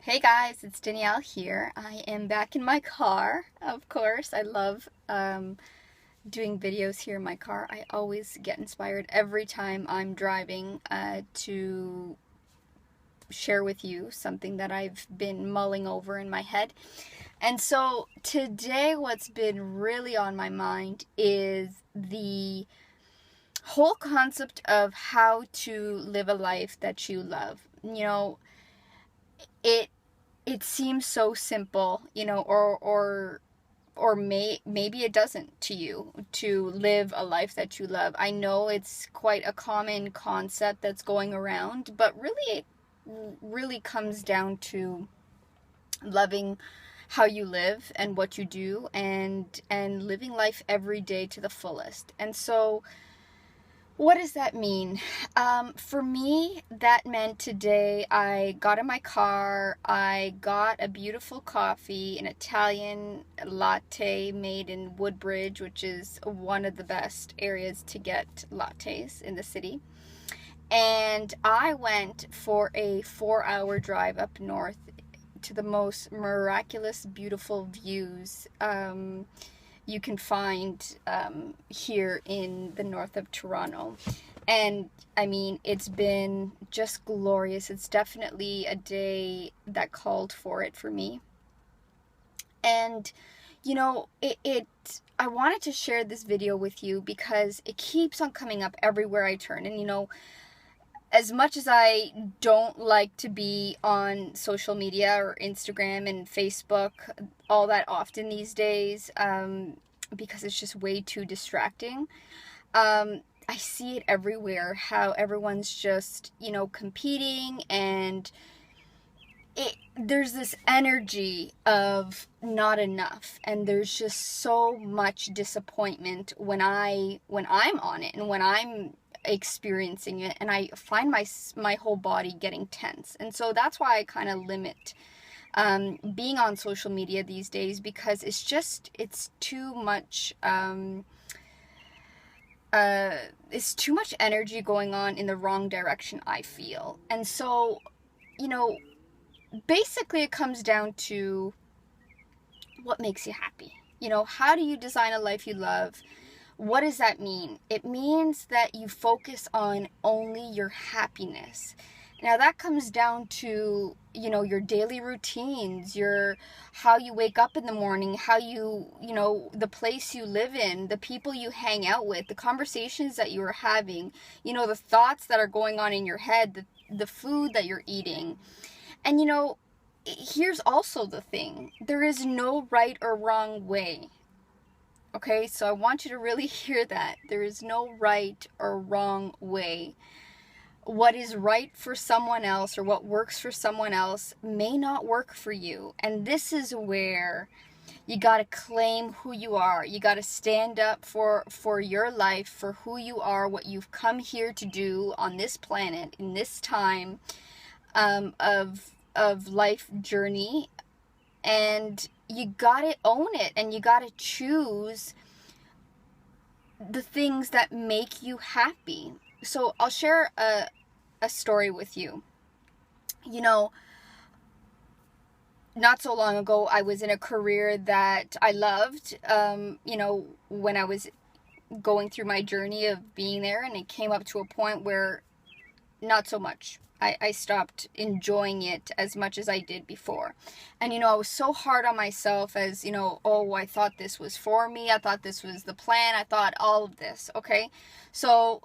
Hey guys, it's Danielle here. I am back in my car, of course. I love doing videos here in my car. I always get inspired every time I'm driving to share with you something that I've been mulling over in my head. And so today, what's been really on my mind is the whole concept of how to live a life that you love. It it seems so simple, or maybe it doesn't to you to live a life that you love. I know it's quite a common concept that's going around, but really it really comes down to loving how you live and what you do and living life every day to the fullest. And so what does that mean? For me, that meant today I got in my car, I got a beautiful coffee, an Italian latte made in Woodbridge, which is one of the best areas to get lattes in the city. And I went for a 4-hour drive up north to the most miraculous, beautiful views you can find here in the north of Toronto. And I mean, it's been just glorious. It's definitely a day that called for it for me. And I wanted to share this video with you because it keeps on coming up everywhere I turn. And as much as I don't like to be on social media or Instagram and Facebook all that often these days, because it's just way too distracting, I see it everywhere, how everyone's just, competing, and there's this energy of not enough, and there's just so much disappointment when I'm on it and when I'm experiencing it, and I find my whole body getting tense. And so that's why I kind of limit being on social media these days, because it's too much it's too much energy going on in the wrong direction, I feel. And so you know basically it comes down to what makes you happy. How do you design a life you love? What does that mean? It means that you focus on only your happiness. Now that comes down to, your daily routines, your how you wake up in the morning, how the place you live in, the people you hang out with, the conversations that you are having, the thoughts that are going on in your head, the food that you're eating. And here's also the thing. There is no right or wrong way. Okay, so I want you to really hear that. There is no right or wrong way. What is right for someone else or what works for someone else may not work for you. And this is where you got to claim who you are. You got to stand up for your life, for who you are, what you've come here to do on this planet in this time of life journey. And you gotta own it, and you gotta choose the things that make you happy. So I'll share a story with you. Not so long ago, I was in a career that I loved, when I was going through my journey of being there, and it came up to a point where not so much. I stopped enjoying it as much as I did before. And, I was so hard on myself as, I thought this was for me. I thought this was the plan. I thought all of this. Okay. So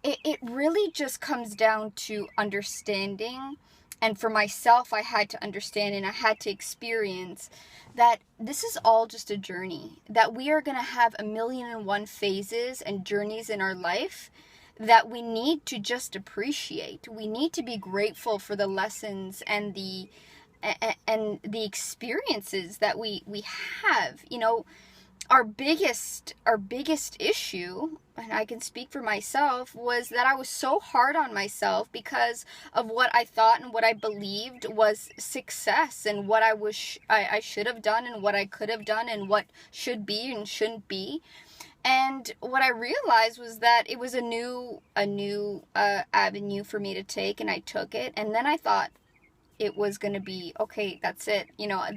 it really just comes down to understanding. And for myself, I had to understand and I had to experience that this is all just a journey, that we are going to have 1,000,001 phases and journeys in our life that we need to just appreciate. We need to be grateful for the lessons and the experiences that we have. Our biggest issue, and I can speak for myself, was that I was so hard on myself because of what I thought and what I believed was success, and what I should have done and what I could have done and what should be and shouldn't be. And what I realized was that it was a new avenue for me to take, and I took it. And then I thought, it was going to be, okay, that's it.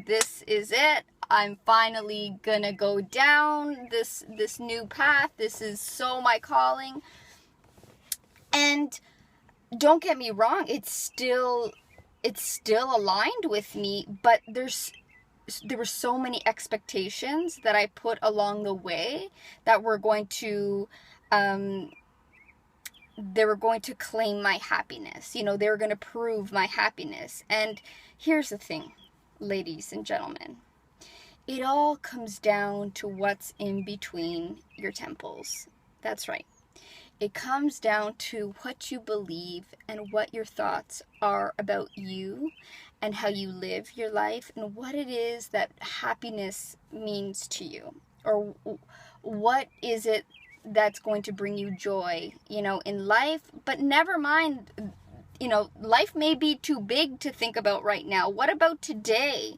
This is it. I'm finally going to go down this new path. This is so my calling. And don't get me wrong, it's still aligned with me, but there were so many expectations that I put along the way that were going to they were going to claim my happiness. They were going to prove my happiness. And here's the thing, ladies and gentlemen. It all comes down to what's in between your temples. That's right. It comes down to what you believe and what your thoughts are about you and how you live your life and what it is that happiness means to you, or what is it that's going to bring you joy, in life. But never mind, life may be too big to think about right now. What about today?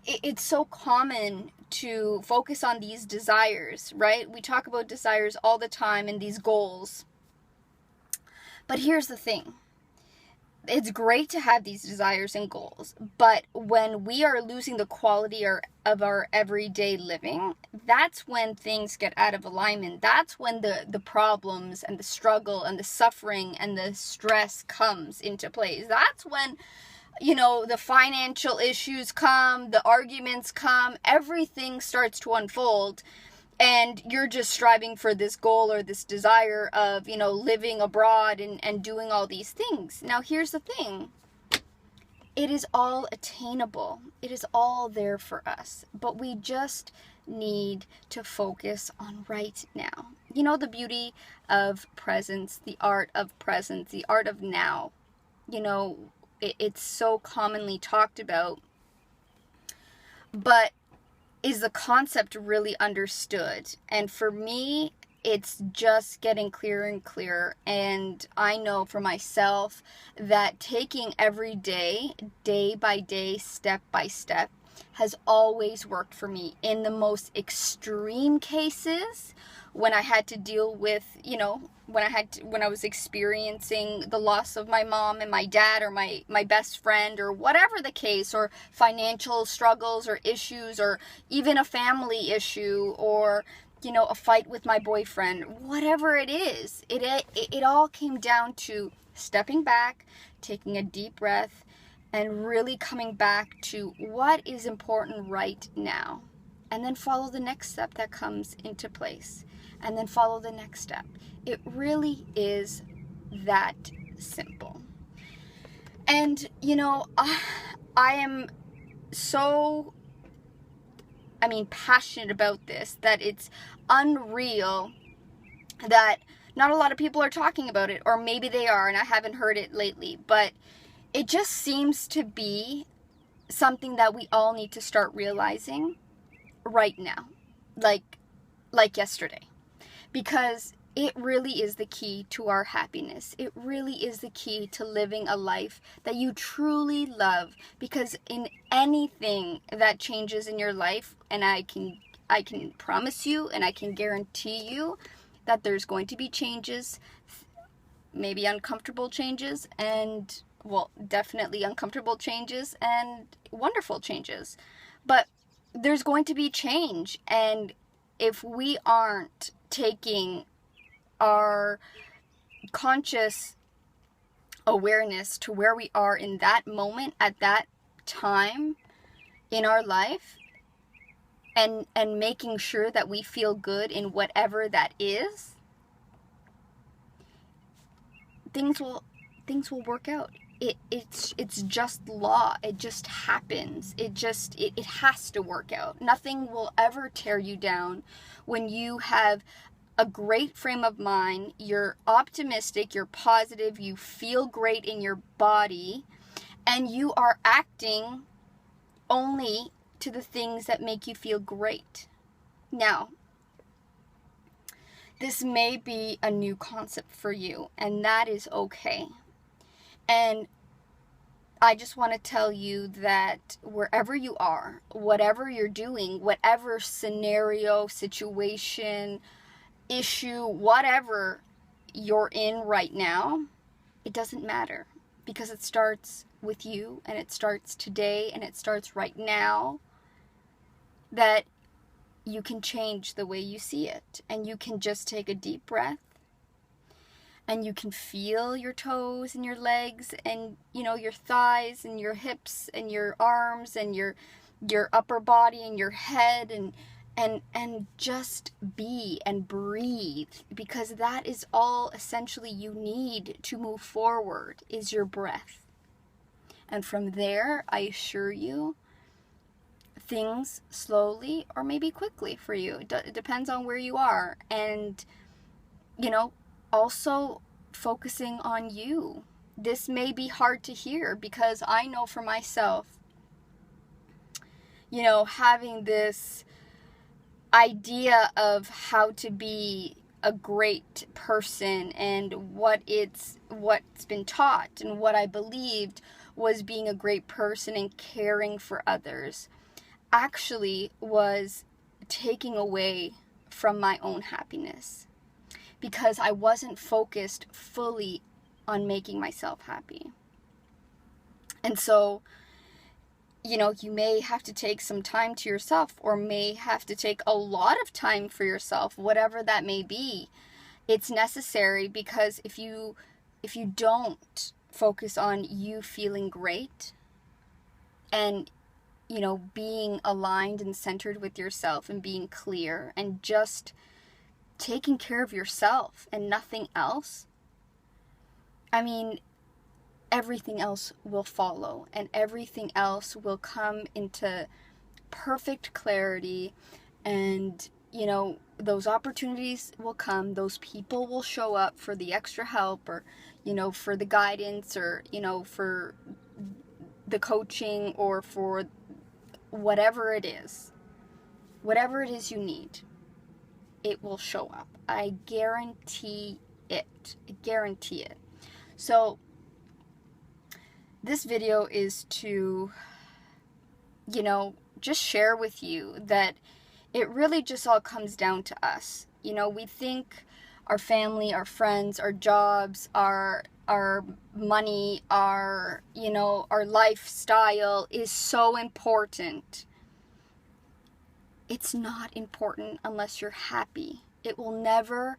It's so common to focus on these desires, right? We talk about desires all the time and these goals. But here's the thing. It's great to have these desires and goals, but when we are losing the quality of our everyday living, that's when things get out of alignment. That's when the problems and the struggle and the suffering and the stress comes into place. That's when the financial issues come, the arguments come, everything starts to unfold, and you're just striving for this goal or this desire of, living abroad and doing all these things. Now, here's the thing. It is all attainable. It is all there for us, but we just need to focus on right now. The beauty of presence, the art of presence, the art of now. It's so commonly talked about, but is the concept really understood? And for me, it's just getting clearer and clearer. And I know for myself that taking every day, day by day, step by step, has always worked for me. In the most extreme cases, when I had to deal with, when I was experiencing the loss of my mom and my dad, or my best friend, or whatever the case, or financial struggles or issues, or even a family issue, or a fight with my boyfriend, whatever it is, it all came down to stepping back, taking a deep breath, and really coming back to what is important right now. And then follow the next step that comes into place. And then follow the next step. It really is that simple. And, I am so, passionate about this, that it's unreal that not a lot of people are talking about it, or maybe they are, and I haven't heard it lately, but it just seems to be something that we all need to start realizing right now, like yesterday, because it really is the key to our happiness. It really is the key to living a life that you truly love, because in anything that changes in your life, and I can promise you and I can guarantee you that there's going to be changes, maybe uncomfortable changes, and definitely uncomfortable changes and wonderful changes, but there's going to be change. And if we aren't taking our conscious awareness to where we are in that moment, at that time in our life, and making sure that we feel good in whatever that is, things will work out. It's just law. It just happens. It has to work out. Nothing will ever tear you down when you have a great frame of mind, you're optimistic, you're positive, you feel great in your body, and you are acting only to the things that make you feel great. Now, this may be a new concept for you, and that is okay. And I just want to tell you that wherever you are, whatever you're doing, whatever scenario, situation, issue, whatever you're in right now, it doesn't matter, because it starts with you, and it starts today, and it starts right now, that you can change the way you see it. And you can just take a deep breath, and you can feel your toes and your legs and, you know, your thighs and your hips and your arms and your upper body and your head, and just be and breathe, because that is all essentially you need to move forward, is your breath. And from there, I assure you, things slowly or maybe quickly for you. It depends on where you are. And, you know, also focusing on you. This may be hard to hear, because I know for myself, you know, having this idea of how to be a great person, and what's been taught and what I believed was being a great person and caring for others, actually was taking away from my own happiness, because I wasn't focused fully on making myself happy. And so, you know, you may have to take some time to yourself, or may have to take a lot of time for yourself, whatever that may be. It's necessary, because if you don't focus on you feeling great, and, you know, being aligned and centered with yourself, and being clear, and just taking care of yourself and nothing else, I mean, everything else will follow, and everything else will come into perfect clarity. And, you know, those opportunities will come, those people will show up for the extra help, or, you know, for the guidance, or, you know, for the coaching, or for whatever it is you need. It will show up. I guarantee it. I guarantee it. So this video is to, you know, just share with you that it really just all comes down to us. You know, we think our family, our friends, our jobs, our money, our, you know, our lifestyle is so important. It's not important unless you're happy. It will never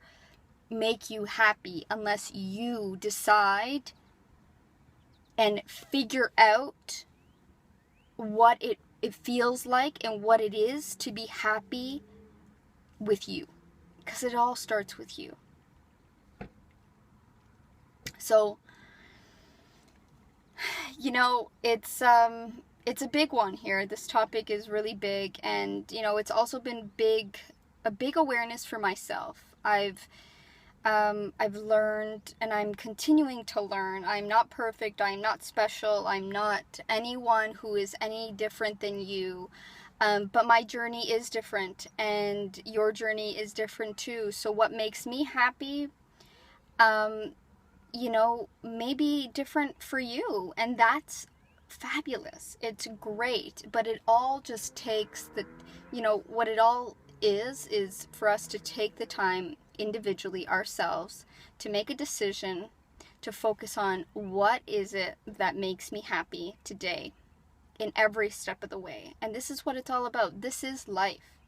make you happy unless you decide and figure out what it feels like and what it is to be happy with you. Because it all starts with you. So, you know, it's a big one here. This topic is really big, and, you know, it's also been a big awareness for myself. I've learned, and I'm continuing to learn. I'm not perfect. I'm not special. I'm not anyone who is any different than you. But my journey is different, and your journey is different too. So what makes me happy, you know, may be different for you, and that's fabulous. It's great, but it all just takes you know, what it all is for us to take the time individually ourselves to make a decision to focus on what is it that makes me happy today in every step of the way. And this is what it's all about. This is life.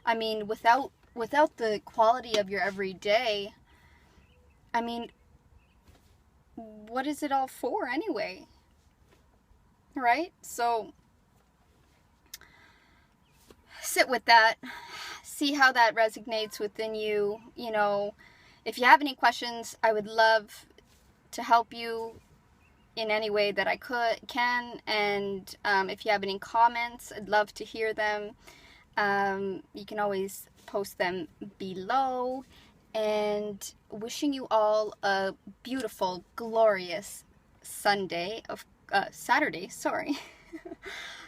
I mean, without the quality of your everyday, I mean, what is it all for anyway? Right? So sit with that. See how that resonates within you. You know, if you have any questions, I would love to help you in any way that I can. And if you have any comments, I'd love to hear them. You can always post them below. And wishing you all a beautiful, glorious Saturday,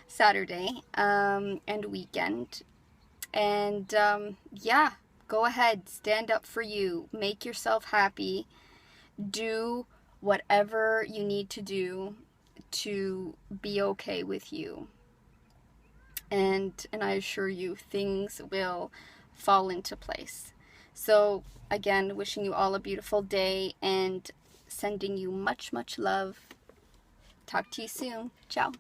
Saturday, and weekend. And yeah, go ahead, stand up for you, make yourself happy, do whatever you need to do to be okay with you. And I assure you, things will fall into place. So again, wishing you all a beautiful day, and sending you much, much love. Talk to you soon. Ciao.